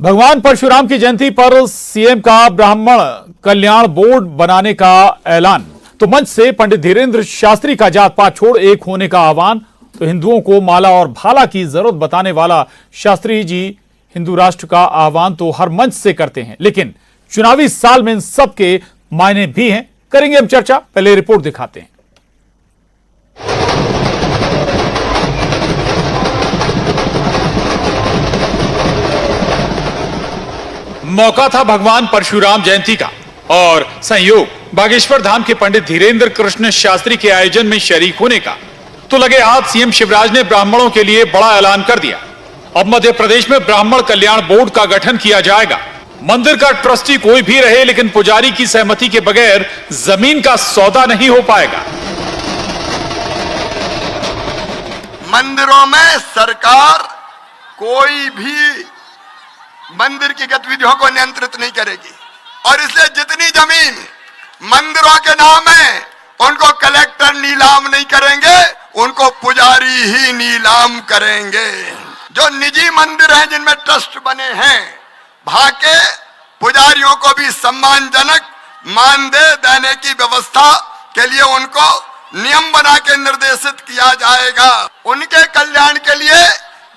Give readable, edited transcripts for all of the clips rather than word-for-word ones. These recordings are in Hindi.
भगवान परशुराम की जयंती पर सीएम का ब्राह्मण कल्याण बोर्ड बनाने का ऐलान। तो मंच से पंडित धीरेन्द्र शास्त्री का जात पात छोड़ एक होने का आह्वान। तो हिंदुओं को माला और भाला की जरूरत बताने वाला शास्त्री जी हिंदू राष्ट्र का आह्वान तो हर मंच से करते हैं, लेकिन चुनावी साल में इन सबके मायने भी हैं। करेंगे हम चर्चा, पहले रिपोर्ट दिखाते हैं। मौका था भगवान परशुराम जयंती का और संयोग बागेश्वर धाम के पंडित धीरेन्द्र कृष्ण शास्त्री के आयोजन में शरीक होने का। तो लगे हाथ सीएम शिवराज ने ब्राह्मणों के लिए बड़ा ऐलान कर दिया। अब मध्य प्रदेश में ब्राह्मण कल्याण बोर्ड का गठन किया जाएगा। मंदिर का ट्रस्टी कोई भी रहे, लेकिन पुजारी की सहमति के बगैर जमीन का सौदा नहीं हो पाएगा। मंदिरों में सरकार कोई भी मंदिर की गतिविधियों को नियंत्रित नहीं करेगी और इसलिए जितनी जमीन मंदिरों के नाम है उनको कलेक्टर नीलाम नहीं करेंगे, उनको पुजारी ही नीलाम करेंगे। जो निजी मंदिर हैं जिनमें ट्रस्ट बने हैं, वहां के पुजारियों को भी सम्मानजनक मानदेय देने की व्यवस्था के लिए उनको नियम बना के निर्देशित किया जाएगा। उनके कल्याण के लिए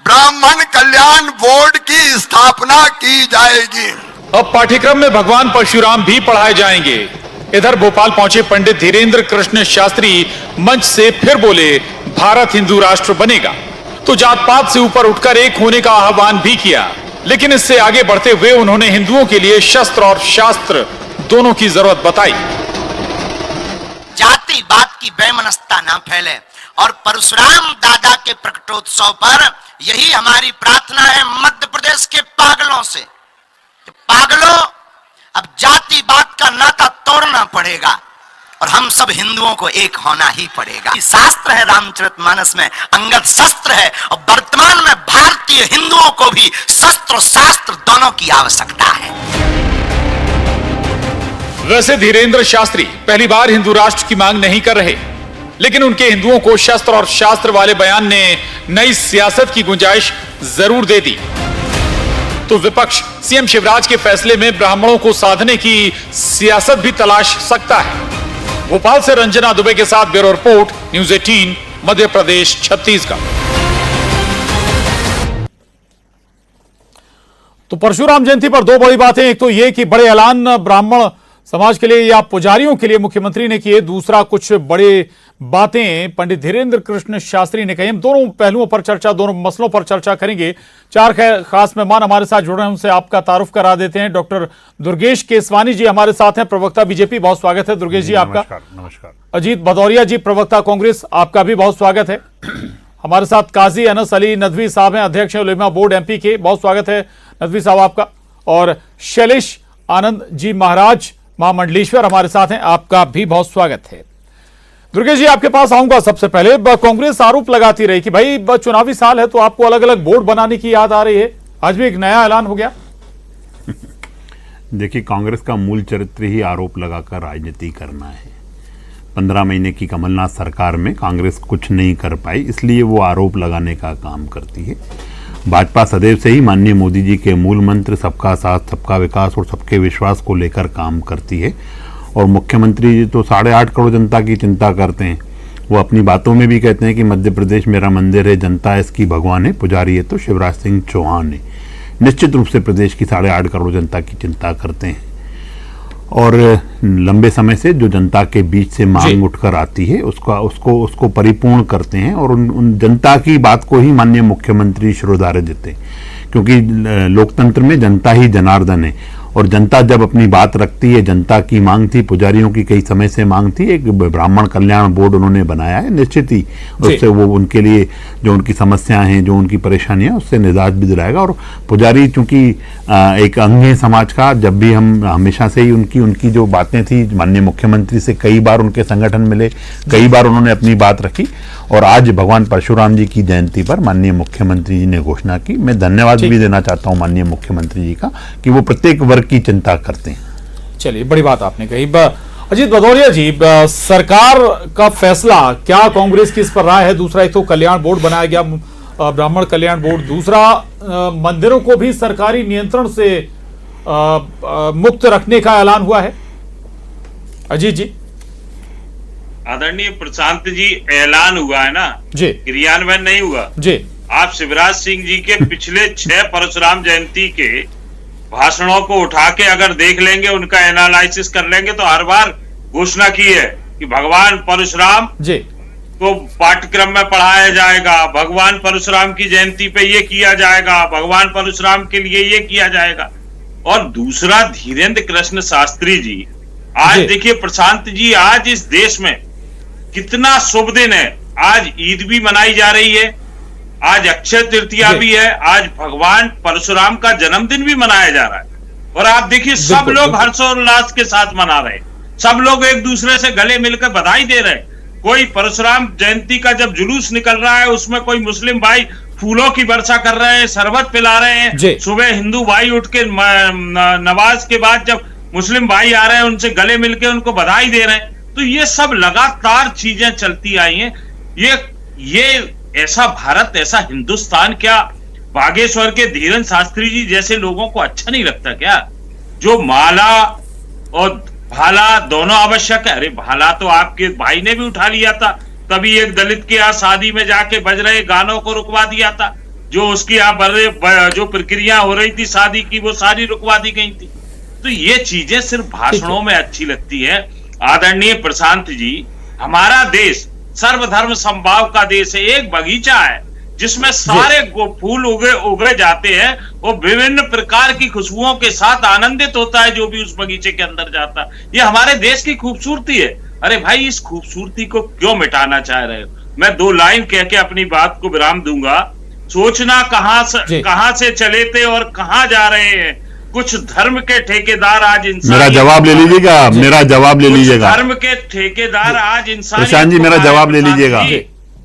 ब्राह्मण कल्याण बोर्ड की स्थापना की जाएगी। अब पाठ्यक्रम में भगवान परशुराम भी पढ़ाए जाएंगे। इधर भोपाल पहुंचे पंडित धीरेन्द्र कृष्ण शास्त्री मंच से फिर बोले, भारत हिंदू राष्ट्र बनेगा। तो जात पात से ऊपर उठकर एक होने का आह्वान भी किया, लेकिन इससे आगे बढ़ते हुए उन्होंने हिंदुओं के लिए शस्त्र और शास्त्र दोनों की जरूरत बताई। जाति बात की बेमनस्ता ना फैले और परशुराम दादा के प्रकटोत्सव पर यही हमारी प्रार्थना है मध्य प्रदेश के पागलों से। पागलों, अब जाति बात का नाता तोड़ना पड़ेगा और हम सब हिंदुओं को एक होना ही पड़ेगा। शास्त्र है रामचरितमानस में, अंगद शस्त्र है और वर्तमान में भारतीय हिंदुओं को भी शस्त्र शास्त्र दोनों की आवश्यकता है। वैसे धीरेन्द्र शास्त्री पहली बार हिंदू राष्ट्र की मांग नहीं कर रहे, लेकिन उनके हिंदुओं को शस्त्र और शास्त्र वाले बयान ने नई सियासत की गुंजाइश जरूर दे दी। तो विपक्ष सीएम शिवराज के फैसले में ब्राह्मणों को साधने की सियासत भी तलाश सकता है। भोपाल से रंजना दुबे के साथ bureau report, news 18 Madhya Pradesh Chhattisgarh. तो परशुराम जयंती पर दो बड़ी बातें, एक तो यह कि बड़े ऐलान ब्राह्मण समाज के लिए या पुजारियों के लिए मुख्यमंत्री ने किए, दूसरा कुछ बड़े बातें पंडित धीरेन्द्र कृष्ण शास्त्री ने कही। हम दोनों पहलुओं पर चर्चा, दोनों मसलों पर चर्चा करेंगे। चार खास मेहमान हमारे साथ जुड़ रहे हैं, उनसे आपका तारुफ करा देते हैं। डॉक्टर दुर्गेश केसवानी जी हमारे साथ हैं, प्रवक्ता बीजेपी, बहुत स्वागत है दुर्गेश जी आपका। नमस्कार। अजीत भदौरिया जी, प्रवक्ता कांग्रेस, आपका भी बहुत स्वागत है। हमारे साथ काजी अनस अली नदवी साहब हैं, अध्यक्ष उलेमा बोर्ड एमपी के, बहुत स्वागत है नदवी साहब आपका। और शैलेश आनंद जी महाराज महामंडलेश्वर हमारे साथ हैं, आपका भी बहुत स्वागत है। दुर्गेश जी, आपके पास आऊंगा। सबसे पहले कांग्रेस आरोप लगाती रही कि भाई चुनावी साल है तो आपको अलग अलग बोर्ड बनाने की याद आ रही है, आज भी एक नया ऐलान हो गया। देखिए, कांग्रेस का मूल चरित्र ही आरोप लगाकर राजनीति करना है। 15 महीने की कमलनाथ सरकार में कांग्रेस कुछ नहीं कर पाई, इसलिए वो आरोप लगाने का काम करती है। भाजपा सदैव से ही माननीय मोदी जी के मूल मंत्र सबका साथ, सबका विकास और सबके विश्वास को लेकर काम करती है। और मुख्यमंत्री जी तो 8.5 करोड़ जनता की चिंता करते हैं। वो अपनी बातों में भी कहते हैं कि मध्य प्रदेश मेरा मंदिर है, जनता इसकी भगवान है, पुजारी है तो शिवराज सिंह चौहान है। निश्चित रूप से प्रदेश की 8.5 करोड़ जनता की चिंता करते हैं और लंबे समय से जो जनता के बीच से मांग उठकर आती है उसको परिपूर्ण करते हैं और उन जनता की बात को ही माननीय मुख्यमंत्री शिरोधार्य देते हैं, क्योंकि लोकतंत्र में जनता ही जनार्दन है। और जनता जब अपनी बात रखती है, जनता की मांग थी, पुजारियों की कई समय से मांग थी, एक ब्राह्मण कल्याण बोर्ड उन्होंने बनाया है, निश्चित ही उससे वो उनके लिए जो उनकी समस्याएं हैं, जो उनकी परेशानियां, उससे निजात भी दिलाएगा। और पुजारी चूंकि एक अंग है समाज का, जब भी हम हमेशा से ही उनकी जो बातें थी माननीय मुख्यमंत्री से कई बार उनके संगठन मिले, कई बार उन्होंने अपनी बात रखी और आज भगवान परशुराम जी की जयंती पर माननीय मुख्यमंत्री जी ने घोषणा की। मैं धन्यवाद भी देना चाहता हूं माननीय मुख्यमंत्री जी का कि वो प्रत्येक वर्ग की चिंता करते हैं। चलिए, बड़ी बात आपने कही। अजीत भदौरिया जी, सरकार का फैसला क्या, कांग्रेस की इस पर राय है? दूसरा, एक तो कल्याण बोर्ड बनाया गया, ब्राह्मण कल्याण बोर्ड, दूसरा मंदिरों को भी सरकारी नियंत्रण से मुक्त रखने का ऐलान हुआ है। अजीत जी। आदरणीय प्रशांत जी, ऐलान हुआ है ना जी, क्रियान्वयन नहीं हुआ जी। आप शिवराज सिंह जी के पिछले 6 परशुराम जयंती के भाषणों को उठा के अगर देख लेंगे, उनका एनालिसिस कर लेंगे, तो हर बार घोषणा की है कि भगवान परशुराम जी को पाठ्यक्रम में पढ़ाया जाएगा, भगवान परशुराम की जयंती पे ये किया जाएगा, भगवान परशुराम के लिए ये किया जाएगा। और दूसरा, धीरेन्द्र कृष्ण शास्त्री जी, आज देखिए प्रशांत जी, आज इस देश में कितना शुभ दिन है। आज ईद भी मनाई जा रही है, आज अक्षय तृतीया भी है, आज भगवान परशुराम का जन्मदिन भी मनाया जा रहा है। और आप देखिए सब लोग हर्षोल्लास के साथ मना रहे हैं, सब लोग एक दूसरे से गले मिलकर बधाई दे रहे हैं। कोई परशुराम जयंती का जब जुलूस निकल रहा है, उसमें कोई मुस्लिम भाई फूलों की वर्षा कर रहे हैं, शरबत पिला रहे हैं। सुबह हिंदू भाई उठ के नमाज के बाद जब मुस्लिम भाई आ रहे हैं, उनसे गले मिलके उनको बधाई दे रहे हैं। तो ये सब लगातार चीजें चलती आई हैं। ये ऐसा भारत, ऐसा हिंदुस्तान क्या बागेश्वर के धीरेन्द्र शास्त्री जी जैसे लोगों को अच्छा नहीं लगता क्या? जो माला और भाला दोनों आवश्यक है। अरे भाला तो आपके भाई ने भी उठा लिया था, तभी एक दलित के यहाँ शादी में जाके बज रहे गानों को रुकवा दिया था। जो उसकी यहाँ जो प्रक्रिया हो रही थी शादी की, वो सारी रुकवा दी गई थी। तो ये चीजें सिर्फ भाषणों में अच्छी लगती है। आदरणीय प्रशांत जी, हमारा देश सर्वधर्म समभाव का देश है। एक बगीचा है जिसमें सारे फूल उगे जाते हैं, वो विभिन्न प्रकार की खुशबुओं के साथ आनंदित होता है जो भी उस बगीचे के अंदर जाता है। ये हमारे देश की खूबसूरती है। अरे भाई, इस खूबसूरती को क्यों मिटाना चाह रहे हो? मैं 2 लाइन कह के अपनी बात को विराम दूंगा। सोचना कहां से चले थे और कहां जा रहे हैं। कुछ धर्म के ठेकेदार आज इंसान, मेरा जवाब ले लीजिएगा, मेरा जवाब ले लीजिएगा। धर्म के ठेकेदार आज इंसान, प्रशांत जी मेरा जवाब ले लीजिएगा।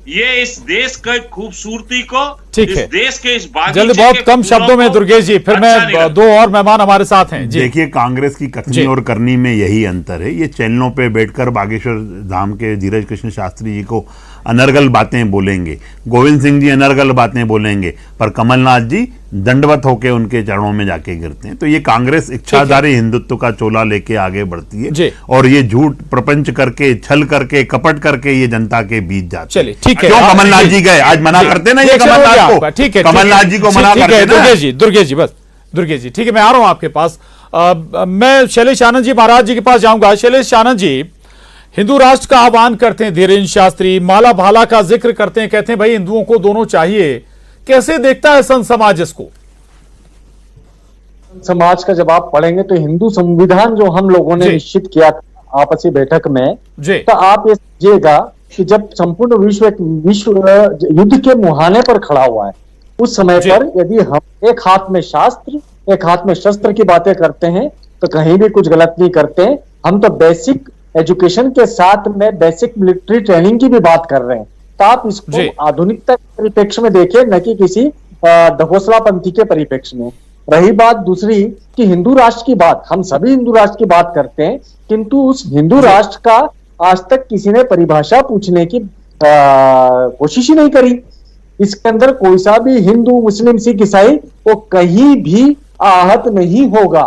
ये इस देश की खूबसूरती को, ठीक इस है, देश के इस बागीचे जल्दी बहुत के कम शब्दों में दुर्गेश जी, फिर मैं अच्छा 2 और मेहमान हमारे साथ हैं। देखिए, कांग्रेस की कथनी और करनी में यही अंतर है। ये चैनलों पे बैठकर बागेश्वर धाम के धीरज कृष्ण शास्त्री जी को अनर्गल बातें बोलेंगे, गोविंद सिंह जी अनर्गल बातें बोलेंगे, पर कमलनाथ जी दंडवत होकर उनके चरणों में जाके गिरते हैं। तो ये कांग्रेस इच्छाधारी हिंदुत्व का चोला लेके आगे बढ़ती है और ये झूठ प्रपंच करके, छल करके, कपट करके ये जनता के बीच जाते हैं। ठीक है, क्यों कमलनाथ जी गए? आज मना करते ना ये कमलनाथ को, ठीक है, कमलनाथ जी को मना करते ना। दुर्गेश जी बस, दुर्गेश जी ठीक है, मैं आ रहा हूं आपके पास। मैं शैलेश आनंद जी महाराज जी के पास जाऊंगा। शैलेश आनंद जी, हिंदू राष्ट्र का आह्वान करते हैं धीरेन्द्र शास्त्री, माला भाला का जिक्र करते हैं, कहते हैं भाई हिंदुओं को दोनों चाहिए। कैसे देखता है संत समाज इसको? समाज का जब आप पढ़ेंगे तो हिंदू संविधान जो हम लोगों ने निश्चित किया था आपसी बैठक में, तो आप ये समझिएगा कि जब संपूर्ण विश्व युद्ध के मुहाने पर खड़ा हुआ है, उस समय पर यदि हम एक हाथ में शास्त्र, एक हाथ में शस्त्र की बातें करते हैं तो कहीं भी कुछ गलत नहीं करते हैं। हम तो बेसिक एजुकेशन के साथ में बेसिक मिलिट्री ट्रेनिंग की भी बात कर रहे हैं। तो आप इसको आधुनिकता के परिप्रेक्ष्य में देखिए, न कि किसी ढकोसलापंथी के परिप्रेक्ष्य में। रही बात दूसरी कि हिंदू राष्ट्र की बात, हम सभी हिंदू राष्ट्र की बात करते हैं, किंतु उस हिंदू राष्ट्र का आज तक किसी ने परिभाषा पूछने की कोशिश ही नहीं करी। इसके अंदर कोई सा भी हिंदू, मुस्लिम, सिख, ईसाई वो कहीं भी आहत नहीं होगा।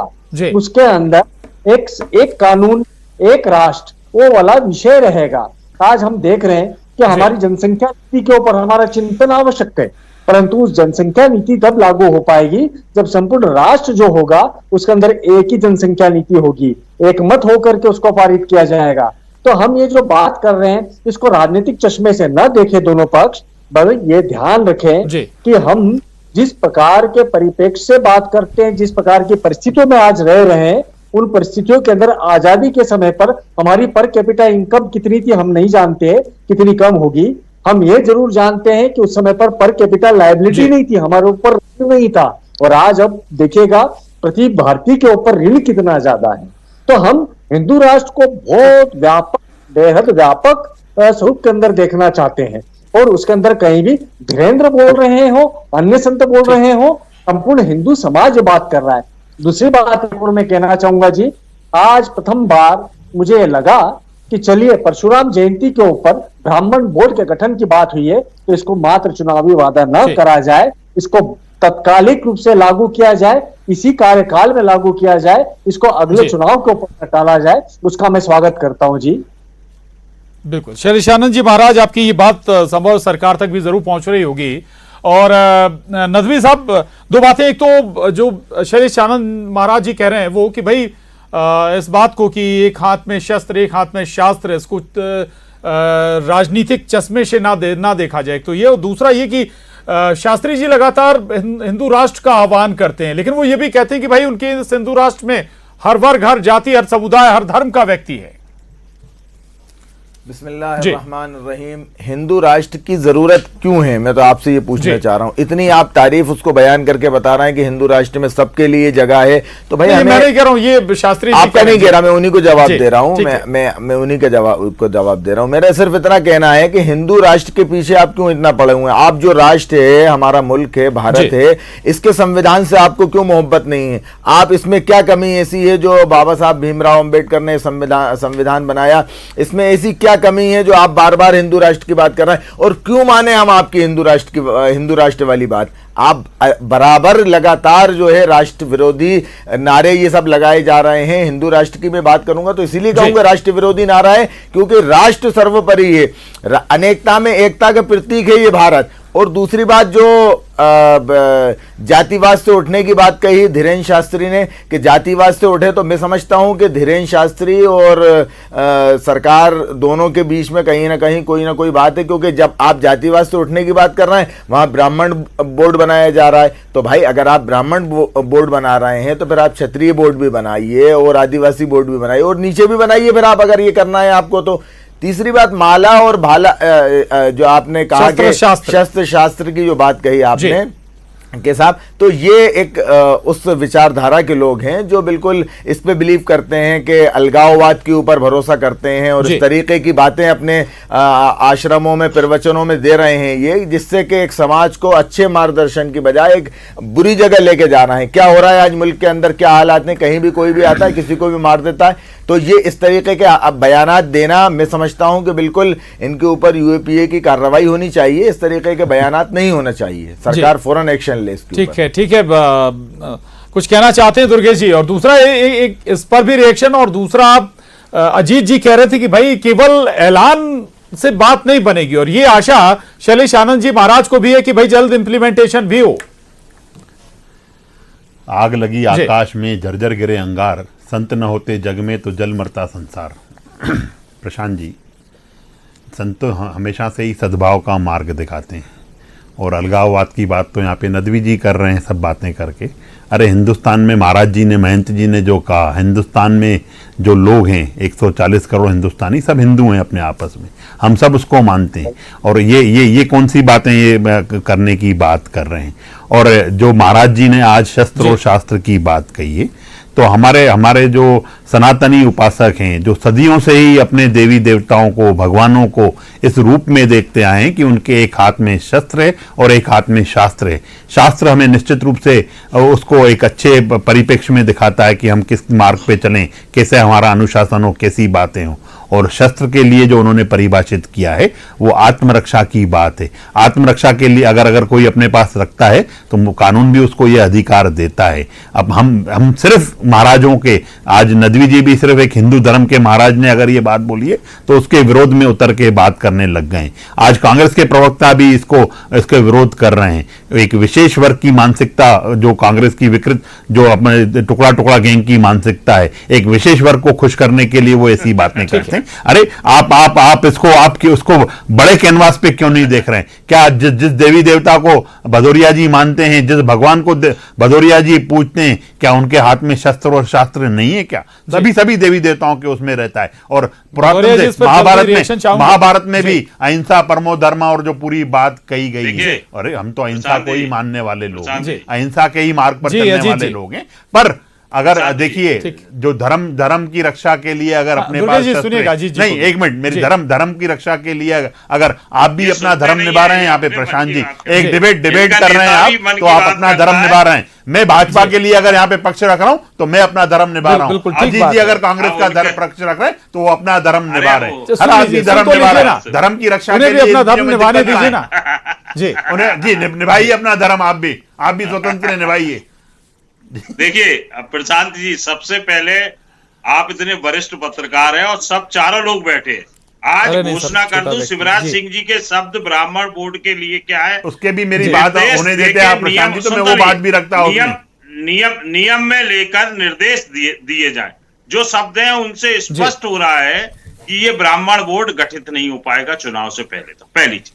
उसके अंदर एक कानून, एक राष्ट्र, वो वाला विषय रहेगा। आज हम देख रहे हैं कि हमारी जनसंख्या नीति के ऊपर हमारा चिंतन आवश्यक है, परंतु उस जनसंख्या नीति तब लागू हो पाएगी जब संपूर्ण राष्ट्र जो होगा उसके अंदर एक ही जनसंख्या नीति होगी, एक मत होकर के उसको पारित किया जाएगा। तो हम ये जो बात कर रहे हैं इसको राजनीतिक चश्मे से न देखें दोनों पक्ष, बल्कि ये ध्यान रखें कि हम जिस प्रकार के परिप्रेक्ष्य से बात करते हैं, जिस प्रकार की परिस्थितियों में आज रह रहे हैं, उन परिस्थितियों के अंदर आजादी के समय पर हमारी पर कैपिटा इनकम कितनी थी हम नहीं जानते, कितनी कम होगी। हम ये जरूर जानते हैं कि उस समय पर कैपिटा लायबिलिटी नहीं थी, हमारे ऊपर ऋण नहीं था। और आज अब देखिएगा प्रति भारतीय के ऊपर ऋण कितना ज्यादा है। तो हम हिंदू राष्ट्र को बहुत व्यापक, बेहद व्यापक स्वरूप के अंदर देखना चाहते हैं। और उसके अंदर कहीं भी धीरेन्द्र बोल रहे हो, अन्य संत बोल रहे हो, संपूर्ण हिंदू समाज बात कर रहा है। दूसरी बात मैं कहना चाहूंगा जी, आज प्रथम बार मुझे लगा कि चलिए परशुराम जयंती के ऊपर ब्राह्मण बोर्ड के गठन की बात हुई है तो इसको मात्र चुनावी वादा न करा जाए, इसको तत्कालिक रूप से लागू किया जाए, इसी कार्यकाल में लागू किया जाए, इसको अगले चुनाव के ऊपर टाला जाए, उसका मैं स्वागत करता हूं जी। बिल्कुल शैलेश आनंद जी महाराज, आपकी ये बात संभव सरकार तक भी जरूर पहुंच रही होगी। और नदवी साहब, दो बातें, एक तो जो शैलेश आनंद महाराज जी कह रहे हैं वो कि भाई इस बात को कि एक हाथ में शस्त्र एक हाथ में शास्त्र, इसको राजनीतिक चश्मे से ना देखा जाए, तो ये। और दूसरा ये कि शास्त्री जी लगातार हिंदू राष्ट्र का आह्वान करते हैं, लेकिन वो ये भी कहते हैं कि भाई उनके इस हिंदू राष्ट्र में हर वर्ग, हर जाति, हर समुदाय, हर धर्म का व्यक्ति है। बिस्मिल्लाहिर्रहमानिर्रहीम। हिंदू राष्ट्र की जरूरत क्यों है, मैं तो आपसे ये पूछना चाह रहा हूँ। इतनी आप तारीफ उसको बयान करके बता रहे हैं कि हिंदू राष्ट्र में सबके लिए जगह है, तो भाई मैं नहीं कह रहा हूँ, ये शास्त्री आपका नहीं कह रहा, मैं उन्हीं को जवाब दे रहा हूँ। मैं उन्हीं के जवाब दे रहा हूँ। मेरा सिर्फ इतना कहना है कि हिंदू राष्ट्र के पीछे आप क्यों इतना पड़े हुए हैं? आप जो राष्ट्र है, हमारा मुल्क है, भारत है, इसके संविधान से आपको क्यों मोहब्बत नहीं है? आप इसमें क्या कमी ऐसी है जो बाबा साहब भीमराव अंबेडकर ने संविधान बनाया, इसमें ऐसी क्या कमी है जो आप बार बार हिंदू राष्ट्र की बात कर रहे हैं? और क्यों माने हम आपकी हिंदू राष्ट्र वाली बात? आप बराबर लगातार जो है राष्ट्र विरोधी नारे ये सब लगाए जा रहे हैं। हिंदू राष्ट्र की मैं बात करूंगा तो इसीलिए कहूंगा राष्ट्र विरोधी नारा है क्योंकि राष्ट्र सर्वोपरि है, अनेकता में एकता का प्रतीक है ये भारत। और दूसरी बात जो जातिवाद से उठने की बात कही धीरेन्द्र शास्त्री ने कि जातिवाद से उठे, तो मैं समझता हूं कि धीरेन्द्र शास्त्री और सरकार दोनों के बीच में कहीं ना कहीं कोई ना कोई बात है, क्योंकि जब आप जातिवाद से उठने की बात कर रहे हैं वहां ब्राह्मण बोर्ड बनाया जा रहा है, तो भाई अगर आप ब्राह्मण बोर्ड बना रहे हैं तो फिर आप क्षत्रिय बोर्ड भी बनाइए और आदिवासी बोर्ड भी बनाइए और नीचे भी बनाइए फिर आप, अगर ये करना है आपको तो। तीसरी बात, माला और भाला जो आपने कहा कि शस्त्र शास्त्र की जो बात कही आपने के साहब, तो ये एक उस विचारधारा के लोग हैं जो बिल्कुल इस पे बिलीव करते हैं कि अलगाववाद के ऊपर भरोसा करते हैं और इस तरीके की बातें अपने आश्रमों में प्रवचनों में दे रहे हैं, ये जिससे कि एक समाज को अच्छे मार्गदर्शन की बजाय एक बुरी जगह लेके जाना है। क्या हो रहा है आज मुल्क के अंदर, क्या हालात हैं, कहीं भी कोई भी आता है किसी को भी मार देता है, तो ये इस तरीके के बयानात देना, मैं समझता हूं कि बिल्कुल इनके ऊपर यूएपीए की कार्रवाई होनी चाहिए। इस तरीके के बयानात नहीं होना चाहिए, सरकार फौरन एक्शन ले इसके ऊपर। ठीक है, कुछ कहना चाहते हैं दुर्गेश जी? और दूसरा एक इस पर भी रिएक्शन, और दूसरा आप अजीत जी कह रहे थे कि भाई केवल ऐलान से बात नहीं बनेगी, और ये आशा शैलेश आनंद जी महाराज को भी है कि भाई जल्द इंप्लीमेंटेशन भी हो। आग लगी आकाश में, जर्जर गिरे अंगार, संत न होते जग में तो जल मरता संसार। प्रशांत जी, संत हमेशा से ही सद्भाव का मार्ग दिखाते हैं, और अलगाववाद की बात तो यहाँ पे नदवी जी कर रहे हैं सब बातें करके। अरे हिंदुस्तान में महाराज जी ने, महंत जी ने जो कहा, हिंदुस्तान में जो लोग हैं 140 करोड़ हिंदुस्तानी सब हिंदू हैं अपने आपस में, हम सब उसको मानते हैं। और ये कौन सी बातें ये करने की बात कर रहे हैं? और जो महाराज जी ने आज शस्त्र और शास्त्र की बात कही है, तो हमारे जो सनातनी उपासक हैं, जो सदियों से ही अपने देवी देवताओं को, भगवानों को इस रूप में देखते आए हैं कि उनके एक हाथ में शस्त्र है और एक हाथ में शास्त्र है। शास्त्र हमें निश्चित रूप से उसको एक अच्छे परिप्रेक्ष्य में दिखाता है कि हम किस मार्ग पे चलें, कैसे हमारा अनुशासन हो, कैसी बातें हो। और शस्त्र के लिए जो उन्होंने परिभाषित किया है वो आत्मरक्षा की बात है। आत्मरक्षा के लिए अगर कोई अपने पास रखता है तो कानून भी उसको ये अधिकार देता है। अब हम सिर्फ महाराजों के, आज नदवी जी भी सिर्फ एक हिंदू धर्म के महाराज ने अगर ये बात बोली है तो उसके विरोध में उतर के बात करने लग गए। आज कांग्रेस के प्रवक्ता भी इसके विरोध कर रहे हैं। एक विशेष वर्ग की मानसिकता जो कांग्रेस की विकृत, जो अपने टुकड़ा टुकड़ा गैंग की मानसिकता है, एक विशेष वर्ग को खुश करने के लिए वो ऐसी बातें करते हैं। अरे आप उसको बड़े कैनवास पे क्यों नहीं देख रहे हैं? क्या जिस देवी देवता को भदौरिया जी मानते हैं, जिस भगवान को भदौरिया जी पूजते हैं, क्या उनके हाथ में शस्त्र और शास्त्र नहीं है? क्या सभी देवी देवताओं के उसमें रहता है। और पुरातन महाभारत में भी अहिंसा परमो धर्म और जो पूरी बात कही गई है, अरे हम तो अहिंसा को ही मानने वाले लोग हैं, अहिंसा के ही मार्ग पर चलने वाले लोग हैं। पर अगर साथ ही- देखिए ठीक। जो धर्म की रक्षा के लिए अगर अपने दुर्गेश पास जी शस्त्र सुनिएगा, है- जी, जी, नहीं बोलिए। एक मिनट मेरी जी। धर्म की रक्षा के लिए अगर आप भी ये अपना सुनते धर्म नहीं निभा है, रहे हैं यहाँ पे अपने मन प्रशांत की जी बात करते एक हैं। डिबेट इनका कर रहे हैं नेता भी आप मन तो की आप बात अपना करता धर्म है। निभा रहे हैं। मैं भाजपा के लिए अगर यहाँ पे पक्ष रख रहा हूँ तो मैं अपना धर्म निभा रहा हूँ। बिल्कुल, ठीक अजीत बात जी है। अगर कांग्रेस का उनके- धर्म पक्ष रख रहे हैं तो वो अपना धर्म अरे निभा रहे वो- हैं। तो हर सुन आदमी लीजिए, धर्म सुन तो निभा लीजिए रहा ना। है। धर्म की रक्षा उन्हें के भी लिए अपना इन धर्म चीजों में निभाने दिक्कत दीजिए ना ना। जी उन्हें जी निभाइए अपना धर्म। आप भी स्वतंत्र निभाइए। देखिए अब प्रशांत जी, सबसे पहले आप इतने वरिष्ठ पत्रकार हैं और सब चारों लोग बैठे हैं। आज अरे नहीं, घोषणा सब कर छोटा दूं, व्यक्ति, शिवराज जी। सिंह जी के शब्द ब्राह्मण बोर्ड के लिए क्या है, उसके भी मेरी जी। बात निर्देश होने देके देते हैं आप प्रशांत जी, तो मैं वो सुन बात भी रखता हूँ नियम उसमें। नियम में लेकर निर्देश दिए जाए। जो शब्द हैं उनसे स्पष्ट हो रहा है कि ये ब्राह्मण बोर्ड गठित नहीं हो पाएगा चुनाव से पहले। तो पहली चीज।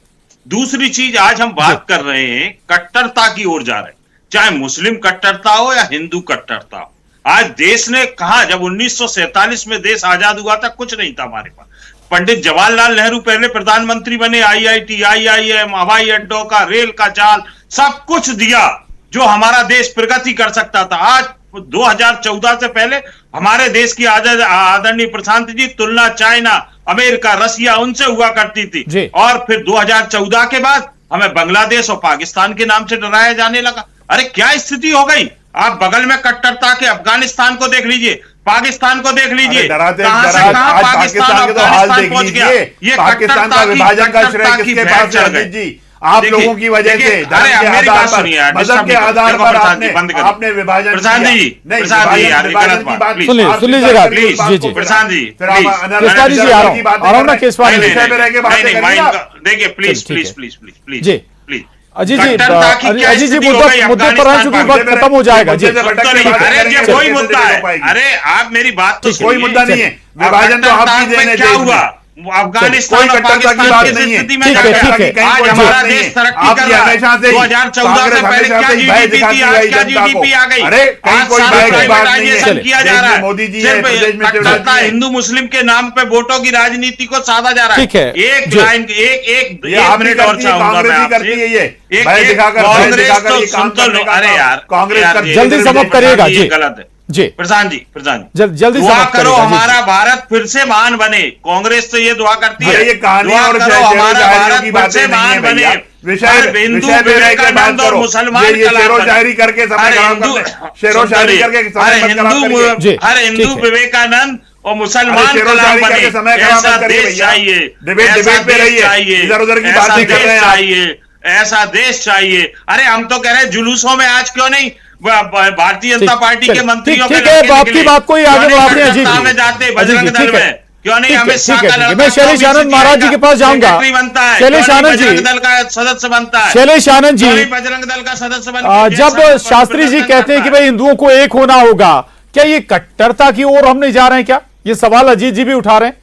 दूसरी चीज, आज हम बात कर रहे हैं कट्टरता की ओर जा रहे हैं, चाहे मुस्लिम कट्टरता हो या हिंदू कट्टरता हो। आज देश ने कहा, जब 1947 में देश आजाद हुआ था, कुछ नहीं था हमारे पास। पंडित जवाहरलाल नेहरू पहले प्रधानमंत्री बने, IIT, IIM, हवाई अड्डों का, रेल का जाल, सब कुछ दिया जो हमारा देश प्रगति कर सकता था। आज 2014 से पहले हमारे देश की आदरणीय प्रशांत जी तुलना चाइना, अमेरिका, रसिया उनसे हुआ करती जी। थी। और फिर 2014 के बाद हमें बांग्लादेश और पाकिस्तान के नाम से डराया जाने लगा। अरे क्या स्थिति हो गई। आप बगल में कट्टरता के अफगानिस्तान को देख लीजिए, पाकिस्तान को देख लीजिए, अरे डराते कहां से डराते कहां आज पाकिस्तान पाकिस्तान के तो हाल अफगानिस्तान देख पहुंच गया। लीजिए। ये पाकिस्तान का कट्टरता की- विभाजन का श्रेय कट्टरता की किसके भैंस पास है चढ़ गई। अजीत जी? आप देखिए, लोगों की वजह देखिए, से धर्म अरे के मेरी आधार बात पर, सुनिए यार, मजहब डिस्टर्ब के नहीं करो। आधार देखो पर प्रशांत जी, बंद करो। आपने विभाजन प्रशांत किया। जी, नहीं, प्रशांत जी, यार, ये विभाजन गलत की बात, बात प्लीज। सुन आप लीजिएगा, स्वीकार करिए प्लीज, इस बात जी, को। जी। प्रशांत जी, फिर आप प्लीज। अनर्गल केसवारी जी, की आ रहा बातें हूं। कर आ रहा हूं रहे ना, हैं। केसवारी नहीं, जी। विषय पे रह के बातें नहीं, करिए माइंड आप। देखिए, प्लीज ठीक है। प्लीज प्लीज प्लीज प्लीज जी। प्लीज। अजीत जी, कट्टरता की क्या अजीत जी, स्थिति हो मुद्दे गई पर आ अफगानिस्तान चुके, में? वक्त खत्म हो जाएगा जी। मुद्दे से भटक के बातें अरे करेंगे, ये वही कैसे मुद्दा डिबेट है। हो पाएगी? अरे आप मेरी बात तो ठीक है, कोई सुनिए। मुद्दा नहीं है। विभाजन तो कट्टरता आपकी में देन है क्या देश में। हुआ? अफगानिस्तान कोई और कट्टरता की पाकिस्तान बात की नहीं है। स्थिति में ठीक क्या है, गया? ठीक है। कहीं आज कोई हमारा बात नहीं देश है। तरक्की आपकी कर रहा है। हमेशा से ही 2014 से कांग्रेस पहले हमेशा क्या से ही भय GDP दिखाती थी, है आज क्या जनता को। GDP आ गई। अरे कहीं आज कोई सारा भय की बात नहीं प्राइवेटाइजेशन है। किया जा देश रहा में है। मोदी जी है, सिर्फ प्रदेश में कट्टरता शिवराज जी है। हिंदू मुस्लिम के नाम पे वोटों की राजनीति को साधा जा रहा है। ठीक है, एक जी। लाइन एक ये आप ही मिनट और करती है, चाहूंगा कांग्रेस मैं ही आपसे। करती है ये। एक भय दिखाकर, भय कांग्रेस दिखाकर तो ये काम सुन तो करने लो। का अरे काम यार, कांग्रेस यार, करती है। जल्दी समाप्त करिएगा, प्रधान जी। गलत है जी। प्रधान जी जल्दी दुआ समाप्त करो करिएगा, जी, हमारा भारत फिर से महान बने। कांग्रेस तो ये दुआ करती है। अरे ये कहानी दुआ और करो शेरों हमारा शायरियों भारत की फिर बातें से नहीं महान है बने। भैया। विषय हर हिंदू पे रह के बात विवेकानंद और करो। मुसलमान ये कलाम शेरो बने। शायरी करके समय हर खराब हिंदू करते शेरो शायरी करके हर समय मत खराब करिए। जी, हर ठीक हिंदू है। विवेकानंद और मुसलमान अरे शेरो कलाम शायरी बने। करके समय खराब ऐसा मत करिए देश भैया। चाहिए। डिबेट ऐसा डिबेट पे देश रहिए। चाहिए। इधर-उधर की ऐसा बातें कर देश रहे हैं आप। चाहिए। ऐसा देश चाहिए। अरे हम तो कह रहे हैं जुलूसों में आज क्यों नहीं भारतीय जनता ठीक, पार्टी चलिए, के मंत्रियों ठीक के है, लड़के आपकी निकले। बात को ही क्यों आगे नहीं बढ़ाते हैं, कट्टरता अजीत जी। में जाते अजीत बजरंग जी, दल ठीक है। में? क्यों नहीं ठीक है, अमित शाह ठीक का है, ठीक है। लड़का मैं शैलेश क्यों आनंद BCCI महाराज जी का के पास जाऊंगा। सेक्रेटरी बनता है? शैलेश क्यों नहीं आनंद जी। बजरंग दल का सदस्य बनता है? शैलेश आनंद क्यों जी, नहीं बजरंग दल का सदस्य बन के जब देश शास्त्री जी प्रदर्शन कहते हैं कि करता है? भाई हिंदुओं को एक होना होगा, क्या ये कट्टरता की ओर हम नहीं जा रहे हैं? क्या ये सवाल अजीत जी भी उठा रहे हैं?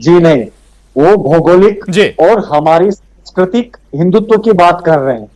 जी नहीं, वो भौगोलिक जी। और हमारी सांस्कृतिक हिंदुत्व की बात कर रहे हैं।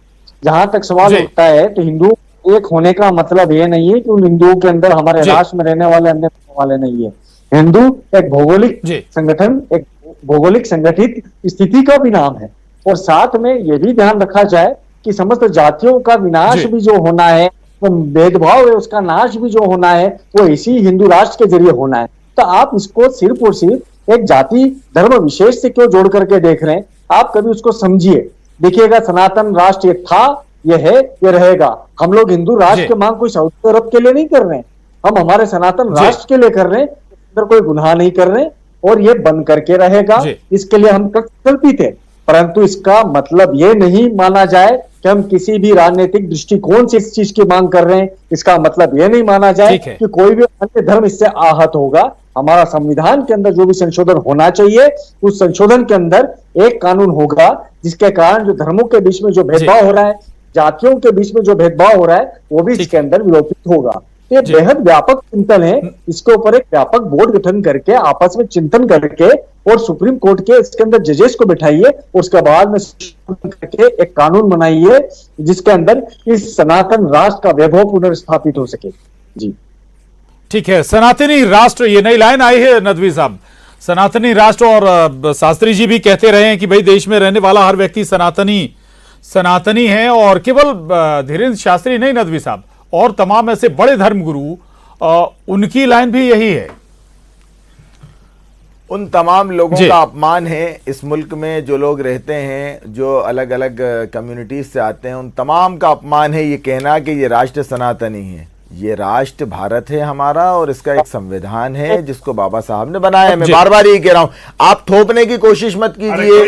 जहां तक सवाल जी। उठता है तो हिंदू एक होने का मतलब ये नहीं है कि उन हिंदुओं के अंदर हमारे जी। राष्ट्र में रहने वाले अन्य रहने वाले नहीं है। हिंदू एक भौगोलिक जी। संगठन, एक भौगोलिक संगठित स्थिति का भी नाम है। और साथ में ये भी ध्यान रखा जाए कि समस्त जातियों का विनाश जी। भी जो होना है, वो भेदभाव है उसका नाश भी जो होना है, वो इसी हिंदू राष्ट्र के जरिए होना है। तो आप इसको सिर्फ और सिर्फ एक जाति धर्म विशेष से क्यों जोड़ करके देख रहे हैं? आप कभी उसको समझिए। देखिएगा, सनातन राष्ट्र ये था, ये है, ये रहेगा। हम लोग हिंदू राष्ट्र जी। की मांग कोई सऊदी अरब के लिए नहीं कर रहे हैं, हम हमारे सनातन जी। राष्ट्र के लिए कर रहे हैं। अंदर कोई गुनाह नहीं कर रहे और ये बन करके रहेगा। जी। इसके लिए हम कल्पित है, परंतु इसका मतलब ये नहीं माना जाए कि हम किसी भी राजनीतिक दृष्टिकोण से इस चीज की मांग कर रहे हैं। इसका मतलब ये नहीं माना जाए ठीक है। कि कोई भी अन्य धर्म इससे आहत होगा। हमारा संविधान के अंदर जो भी संशोधन होना चाहिए, उस संशोधन के अंदर एक कानून होगा जिसके कारण जो धर्मों के बीच में जो भेदभाव हो रहा है, जातियों के बीच में जो भेदभाव हो रहा है, वो भी इसके अंदर विलोपित होगा। ये जी। बेहद व्यापक चिंतन है। इसके ऊपर एक व्यापक बोर्ड गठन करके आपस में चिंतन करके और सुप्रीम कोर्ट के इसके अंदर जजेस को बिठाइए और उसके बाद में करके एक कानून बनाइए जिसके अंदर इस सनातन राष्ट्र का वैभव पुनर्स्थापित हो सके। जी ठीक है, सनातनी राष्ट्र, ये नई लाइन आई है नदवी साहब, सनातनी राष्ट्र। और शास्त्री जी भी कहते रहे हैं कि भाई देश में रहने वाला हर व्यक्ति सनातनी है। और केवल धीरेन्द्र शास्त्री नहीं नदवी साहब, और तमाम ऐसे बड़े धर्मगुरु, उनकी लाइन भी यही है। उन तमाम लोगों का अपमान है इस मुल्क में, जो लोग रहते हैं, जो अलग अलग कम्युनिटीज से आते हैं, उन तमाम का अपमान है ये कहना कि ये राष्ट्र सनातनी है। ये राष्ट्र भारत है हमारा, और इसका एक संविधान है जिसको बाबा साहब ने बनाया है। मैं बार बार यही कह रहा हूं, आप थोपने की कोशिश मत कीजिए।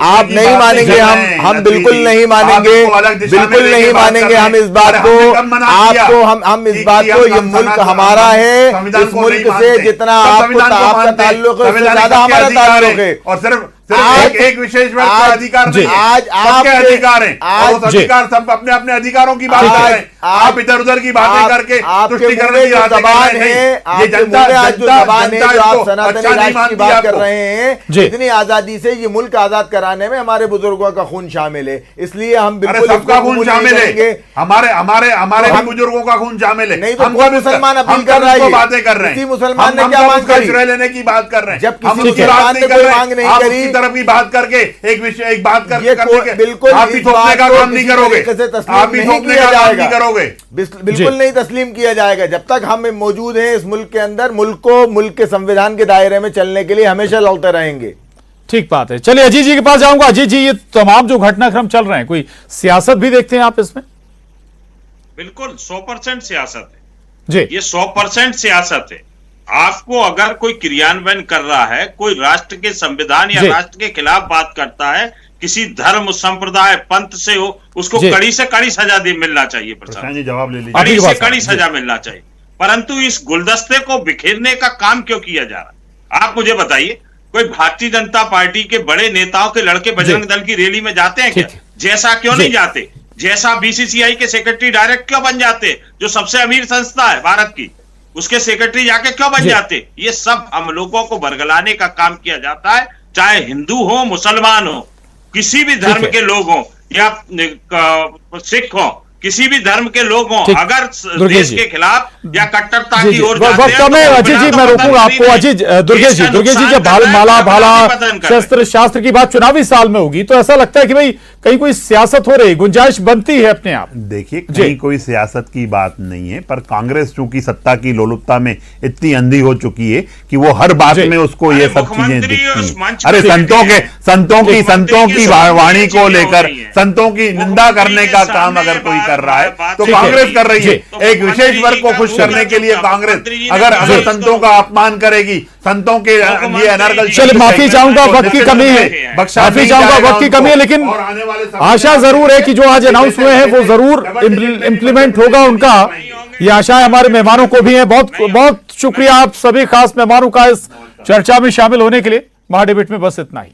आप नहीं मानेंगे, हम बिल्कुल नहीं मानेंगे, बिल्कुल नहीं मानेंगे हम इस बात को। आपको हम इस बात को, ये मुल्क हमारा है, इस मुल्क से जितना आपका ताल्लुक है उससे ज्यादा हमारा ताल्लुक है। और सिर्फ एक विशेष वर्ग का अधिकार नहीं, आज सबके अधिकार हैं, और उस अधिकार, सब अपने अपने अधिकारों की बात कर रहे हैं। आप इधर उधर की बातें करके तुष्टिकरण की जबान है, ये जनता जबान है जो आप सनातनी राष्ट्र की बात कर रहे हैं, इतनी आजादी से ये मुल्क आजाद कराने में हमारे बुजुर्गों का खून शामिल है, इसलिए हम बिल्कुल सबका खून शामिल है, हमारे भी बुजुर्गों का खून शामिल है। नहीं तो कोई मुसलमान अपील कर रहा है, बातें कर रहे हैं, किसी मुसलमान ने क्या मांग करी, लेने की बात कर रहे हैं, जब किसी मुसलमान ने कोई मांग नहीं करी, तरफ की बात करके एक बात करके बिल्कुल आप भी थोपने का काम नहीं करोगे, आप भी थोपने का काम नहीं करोगे, बिल्कुल नहीं तस्लीम किया जाएगा। जब तक हम मौजूद हैं इस मुल्क के अंदर, मुल्क को मुल्क के संविधान के दायरे में चलने के लिए हमेशा लड़ते रहेंगे। ठीक बात है। चलिए अजीत जी के पास जाऊंगा। अजीत जी, ये तमाम जो घटनाक्रम चल रहे हैं, कोई सियासत भी देखते हैं आप इसमें? बिल्कुल 100% सियासत है जी, ये 100% सियासत है। आपको अगर कोई क्रियान्वयन कर रहा है, कोई राष्ट्र के संविधान या राष्ट्र के खिलाफ बात करता है, किसी धर्म संप्रदाय पंथ से हो, उसको कड़ी से कड़ी सजा मिलना चाहिए। प्रशांत जी जवाब ले लीजिए। कड़ी से कड़ी सजा मिलना चाहिए, परंतु इस गुलदस्ते को बिखेरने का काम क्यों किया जा रहा है? आप मुझे बताइए, कोई भारतीय जनता पार्टी के बड़े नेताओं के लड़के बजरंग दल की रैली में जाते हैं क्या? जैसा क्यों नहीं जाते? जैसा बीसीसीआई के सेक्रेटरी डायरेक्ट क्यों बन जाते, जो सबसे अमीर संस्था है भारत की, उसके सेक्रेटरी जाके क्यों बन जाते? ये सब हम लोगों को बरगलाने का काम किया जाता है, चाहे हिंदू हो, मुसलमान हो, किसी भी धर्म के लोग हो या सिख हो, किसी भी धर्म के लोग हों, अगर देश के खिलाफ या कट्टरता की ओर जाते हैं, तो अजीत जी मैं रोकूंगा आपको। अजीत दुर्गेश जी जब माला भाला शस्त्र शास्त्र की बात चुनावी साल में होगी, तो ऐसा लगता है कि भाई कहीं कोई सियासत हो रही, गुंजाइश बनती है अपने आप। देखिए, कहीं कोई सियासत की बात नहीं है, पर कांग्रेस चूंकि सत्ता की लोलुपता में इतनी अंधी हो चुकी है कि वो हर बात में उसको ये सब चीजें दिखती हैं। अरे संतों की वाणी को लेकर संतों की निंदा करने का काम अगर कोई कर रहा है तो कांग्रेस कर रही है। एक विशेष वर्ग को खुश करने के लिए कांग्रेस अगर संतों का अपमान करेगी, संतों के लिए अनर्गल। चलिए माफी चाहूंगा, वक्त की कमी है, माफी चाहूंगा, वक्त की कमी है, लेकिन आशा जरूर है कि जो आज अनाउंस हुए हैं वो जरूर इंप्लीमेंट होगा उनका। ये आशा हमारे मेहमानों को भी है। बहुत बहुत शुक्रिया आप सभी खास मेहमानों का इस चर्चा में शामिल होने के लिए। महाडिबेट में बस इतना ही।